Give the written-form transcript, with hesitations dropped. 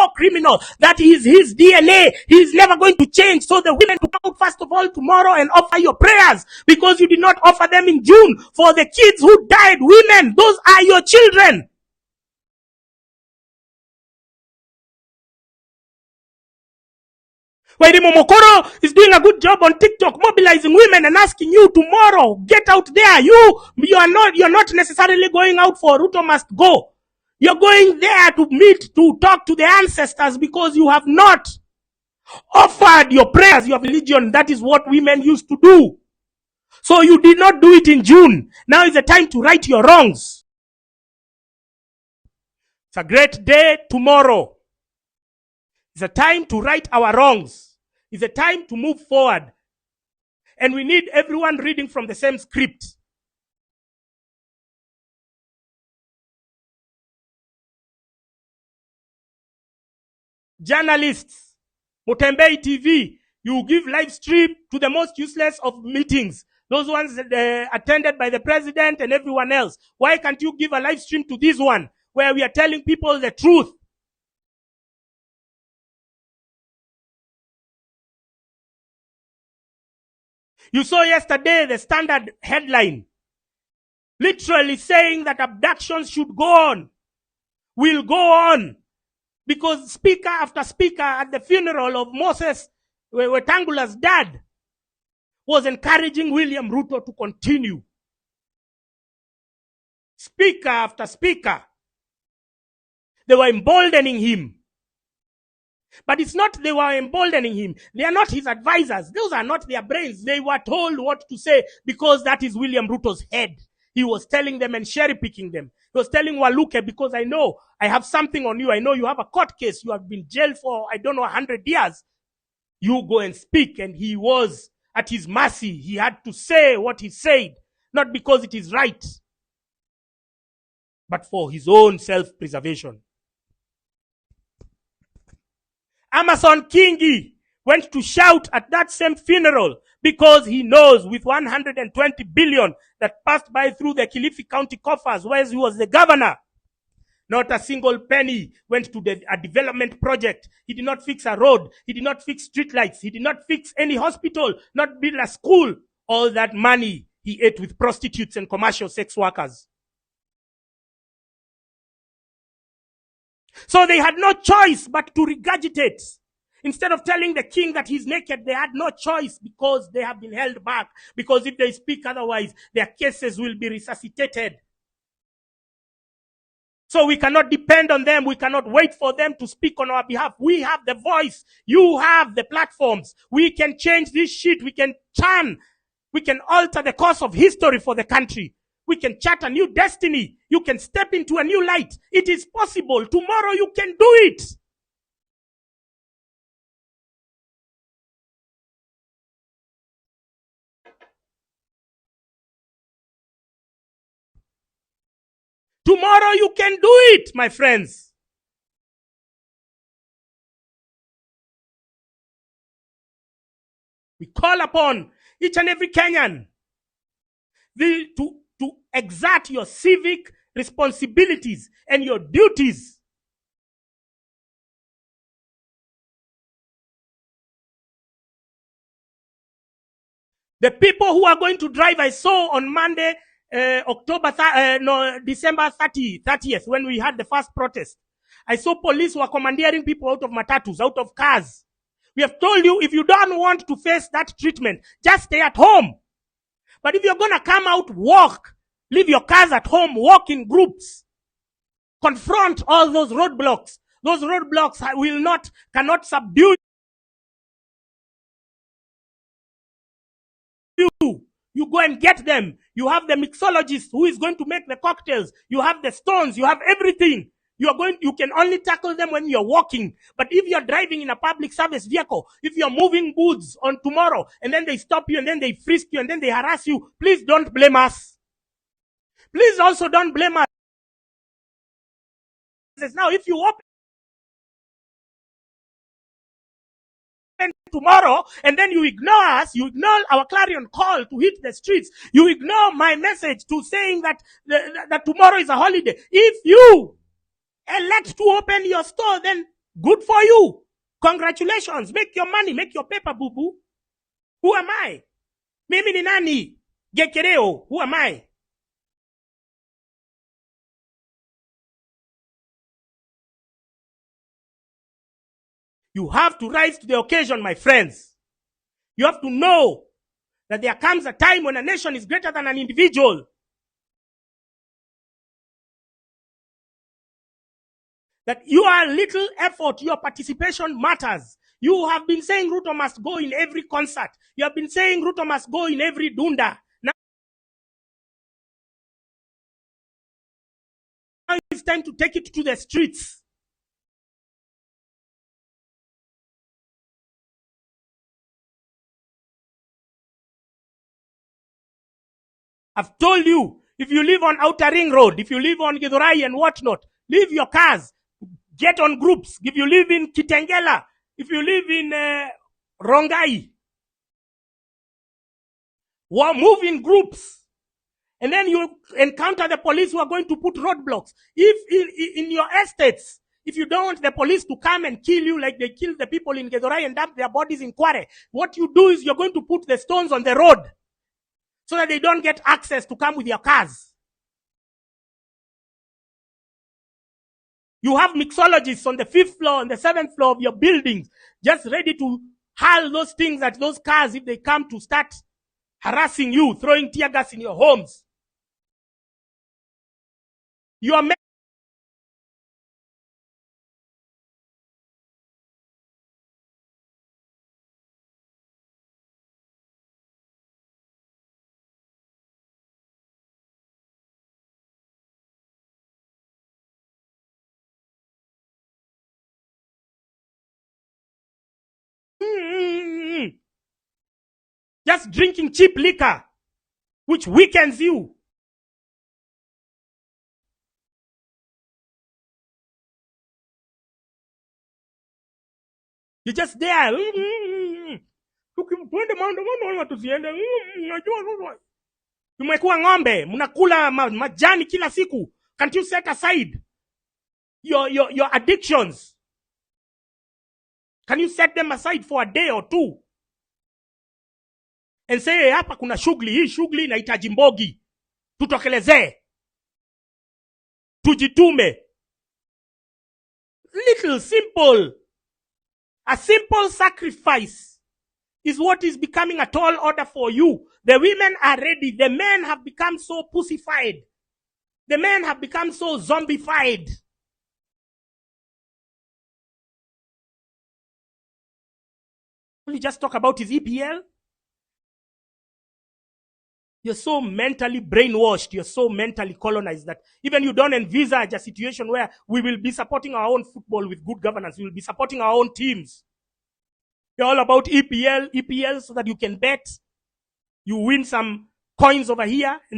war criminal. That is his DNA. He is never going to change. So the women to come out first of all tomorrow and offer your prayers, because you did not offer them in June for the kids who died. Women, those are your children. Wairimu Mokoro is doing a good job on TikTok, mobilizing women and asking you tomorrow, get out there. You're not necessarily going out for Ruto must go. You're going there to meet, to talk to the ancestors, because you have not offered your prayers, your religion. That is what women used to do. So you did not do it in June. Now is the time to right your wrongs. It's a great day tomorrow. It's a time to right our wrongs. It's a time to move forward. And we need everyone reading from the same script. Journalists, Mutembei TV, you give live stream to the most useless of meetings. Those ones attended by the president and everyone else. Why can't you give a live stream to this one, where we are telling people the truth? You saw yesterday the Standard headline, literally saying that abductions should go on, will go on, because speaker after speaker at the funeral of Moses Wetangula's dad was encouraging William Ruto to continue. Speaker after speaker, they were emboldening him. But it's not they were emboldening him. They are not his advisors. Those are not their brains. They were told what to say because that is William Ruto's head. He was telling them and cherry-picking them. He was telling Waluke, because I know I have something on you. I know you have a court case. You have been jailed for, 100 years. You go and speak. And he was at his mercy. He had to say what he said. Not because it is right, but for his own self-preservation. Amason Kingi went to shout at that same funeral because he knows with 120 billion that passed by through the Kilifi County coffers, where he was the governor, not a single penny went to a development project. He did not fix a road. He did not fix street lights. He did not fix any hospital, not build a school. All that money he ate with prostitutes and commercial sex workers. So they had no choice but to regurgitate. Instead of telling the king that he's naked, they had no choice because they have been held back. Because if they speak otherwise, their cases will be resuscitated. So we cannot depend on them. We cannot wait for them to speak on our behalf. We have the voice. You have the platforms. We can change this shit. We can turn. We can alter the course of history for the country. We can chart a new destiny. You can step into a new light. It is possible. Tomorrow you can do it. Tomorrow you can do it, my friends. We call upon each and every Kenyan to exert your civic responsibilities and your duties. The people who are going to drive, I saw on Monday, December 30th, when we had the first protest, I saw police were commandeering people out of matatus, out of cars. We have told you, if you don't want to face that treatment, just stay at home. But if you're going to come out, walk. Leave your cars at home, walk in groups. Confront all those roadblocks. Those roadblocks cannot subdue you. You go and get them. You have the mixologist who is going to make the cocktails. You have the stones. You have everything. You can only tackle them when you're walking. But if you're driving in a public service vehicle, if you're moving goods on tomorrow, and then they stop you, and then they frisk you, and then they harass you, please don't blame us. Please also don't blame us. Now, if you open tomorrow, and then you ignore us, you ignore our clarion call to hit the streets, you ignore my message to saying that tomorrow is a holiday. If you elect to open your store, then Good for you. Congratulations. Make your money. Make your paper, boo-boo. Who am I? Mimi ni nani? Gekereo. Who am I? You have to rise to the occasion, my friends. You have to know that there comes a time when a nation is greater than an individual. That your little effort, your participation matters. You have been saying Ruto must go in every concert. You have been saying Ruto must go in every dunda. Now it's time to take it to the streets. I've told you, if you live on Outer Ring Road, if you live on Githurai and whatnot, leave your cars, get on groups. If you live in Kitengela, if you live in Rongai, move in groups. And then you encounter the police who are going to put roadblocks. If in your estates, if you don't want the police to come and kill you like they killed the people in Githurai and dump their bodies in Kware, what you do is you're going to put the stones on the road so that they don't get access to come with your cars. You have mixologists on the 5th floor and the 7th floor of your buildings just ready to hurl those things at those cars if they come to start harassing you, throwing tear gas in your homes. You are just drinking cheap liquor, which weakens you. You're just there. Tumekuwa ng'ombe, mnakula majani kila siku. Can't you set aside your addictions? Can you set them aside for a day or two? And say, hapa kuna shughuli, hii shughuli inahitaji mbogi. Tutokelezee. Tujitume. Little simple. A simple sacrifice is what is becoming a tall order for you. The women are ready. The men have become so pussified. The men have become so zombified. Will you just talk about his EPL? You're so mentally brainwashed, you're so mentally colonized that even you don't envisage a situation where we will be supporting our own football with good governance. We will be supporting our own teams. You're all about EPL so that you can bet. You win some coins over here, and then